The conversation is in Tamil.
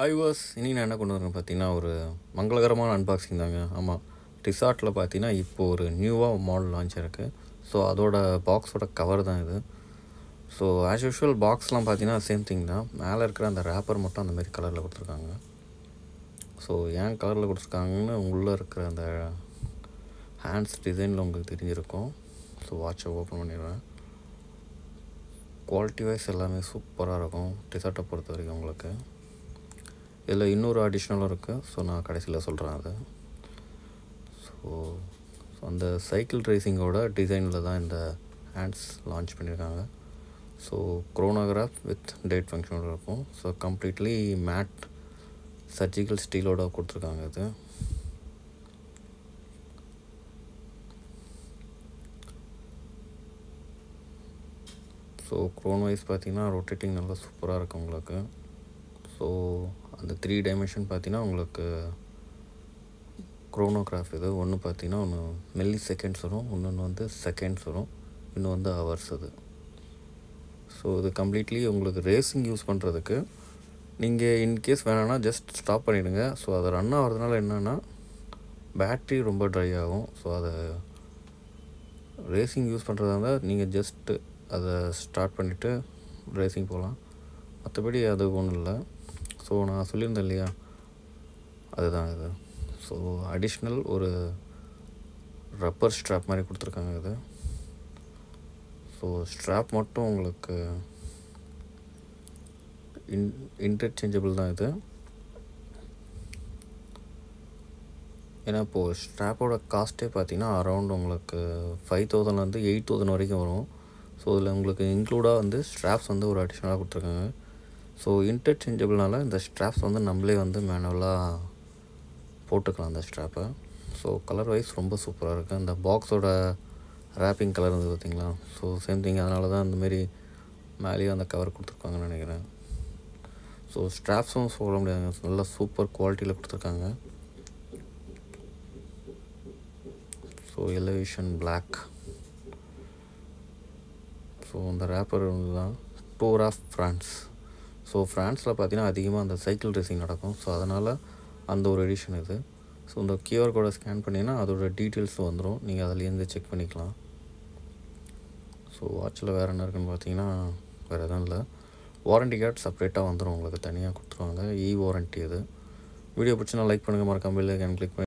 ஐவாஸ் இனி நான் என்ன கொண்டு வரேன்னு பார்த்தீங்கன்னா, ஒரு மங்களகரமான அன்பாக்சிங் தாங்க. ஆமாம், டிசார்ட்டில் பார்த்தீங்கன்னா இப்போது ஒரு நியூவாக மாடல் லான்ச் இருக்குது. ஸோ அதோட பாக்ஸோட கவர் தான் இது. ஸோ ஆஸ் யூஷுவல் பாக்ஸ்லாம் பார்த்தீங்கன்னா சேம் திங் தான். மேலே இருக்கிற அந்த ரேப்பர் மட்டும் அந்தமாரி கலரில் கொடுத்துருக்காங்க. ஸோ ஏன் கலரில் கொடுத்துருக்காங்கன்னு உள்ளே இருக்கிற அந்த ஹேண்ட்ஸ் டிசைனில் உங்களுக்கு தெரிஞ்சிருக்கும். ஸோ வாட்சை ஓப்பன் பண்ணிடுவேன். குவாலிட்டி வைஸ் எல்லாமே சூப்பராக இருக்கும் டிசார்ட்டை பொறுத்த வரைக்கும் உங்களுக்கு. இதில் இன்னொரு அடிஷ்னலும் இருக்குது. ஸோ நான் கடைசியில் சொல்கிறேன் அது. ஸோ அந்த சைக்கிள் ரேசிங்கோட டிசைனில் தான் இந்த ஹேண்ட்ஸ் லான்ச் பண்ணியிருக்காங்க. ஸோ குரோனோகிராஃப் வித் டேட் ஃபங்க்ஷனோட இருக்கும். ஸோ கம்ப்ளீட்லி மேட் சர்ஜிக்கல் ஸ்டீலோட கொடுத்துருக்காங்க இது. ஸோ க்ரோன் வைஸ் பார்த்திங்கன்னா ரொட்டேட்டிங் நல்லா சூப்பராக இருக்கும் உங்களுக்கு. ஸோ அந்த 3 டைமென்ஷன் பார்த்திங்கன்னா உங்களுக்கு குரோனோகிராஃப் இது. ஒன்று பார்த்திங்கன்னா ஒன்று மில்லி செகண்ட்ஸ் வரும், இன்னொன்று வந்து செகண்ட்ஸ் வரும், இன்னும் வந்து ஹவர்ஸ் அது. ஸோ இது கம்ப்ளீட்லி உங்களுக்கு ரேசிங் யூஸ் பண்ணுறதுக்கு. நீங்கள் இன்கேஸ் வேணான்னா ஜஸ்ட் ஸ்டாப் பண்ணிவிடுங்க. ஸோ அதை ரன் ஆகிறதுனால என்னென்னா பேட்ரி ரொம்ப ட்ரை ஆகும். ஸோ அதை ரேசிங் யூஸ் பண்ணுறதா இருந்தால் நீங்கள் ஜஸ்ட்டு அதை ஸ்டார்ட் பண்ணிவிட்டு ரேசிங் போகலாம். மற்றபடி அது ஒன்றும் இல்லை. ஸோ நான் சொல்லியிருந்தேன் இல்லையா, அதுதான் இது. ஸோ அடிஷ்னல் ஒரு ரப்பர் ஸ்ட்ராப் மாதிரி கொடுத்துருக்காங்க இது. ஸோ ஸ்ட்ராப் மட்டும் உங்களுக்கு இன்டர்சேஞ்சபிள் தான் இது. ஏன்னா இப்போது ஸ்ட்ராப்போட காஸ்ட்டே பார்த்திங்கன்னா அரௌண்ட் உங்களுக்கு 5000 8,000 வரைக்கும் வரும். ஸோ இதில் உங்களுக்கு இன்க்ளூடாக வந்து ஸ்ட்ராப்ஸ் வந்து ஒரு அடிஷ்னலாக கொடுத்துருக்காங்க. ஸோ இன்டர்சேஞ்சபிள்னால இந்த ஸ்ட்ராப்ஸ் வந்து நம்மளே வந்து மேனுவலாக போட்டுக்கலாம் அந்த ஸ்ட்ராப்பை. ஸோ கலர் வைஸ் ரொம்ப சூப்பராக இருக்குது. அந்த பாக்ஸோட ரேப்பிங் கலர் வந்து பார்த்திங்களா. ஸோ சேம் திங், அதனால தான் அந்தமாரி மேலேயும் அந்த கவர் கொடுத்துருக்காங்கன்னு நினைக்கிறேன். ஸோ ஸ்ட்ராப்ஸும் சொல்ல முடியாதுங்க, நல்லா சூப்பர் குவாலிட்டியில் கொடுத்துருக்காங்க. So elevation block. ஸோ அந்த ரேப்பர் வந்து தான் டூர் ஆஃப் ஃப்ரான்ஸ். ஸோ ஃப்ரான்ஸில் பார்த்திங்கன்னா அதிகமாக அந்த சைக்கிள் ரேசிங் நடக்கும். ஸோ அதனால் அந்த ஒரு எடிஷன் இது. ஸோ இந்த கியூஆர் கோடை ஸ்கேன் பண்ணிங்கன்னா அதோடய டீட்டெயில்ஸ் வந்துடும், நீங்கள் அதிலேருந்து செக் பண்ணிக்கலாம். ஸோ வாட்சில் வேறு என்ன இருக்குன்னு பார்த்தீங்கன்னா வேறு எதுவும் இல்லை. வாரண்டி கார்டு செப்பரேட்டாக வந்துடும், உங்களுக்கு தனியாக கொடுத்துருவாங்க. வாரண்டி இது. வீடியோ பிடிச்சினா லைக் பண்ணுங்கள், மறக்காம பெல் ஐகான் கிளிக் பண்ணி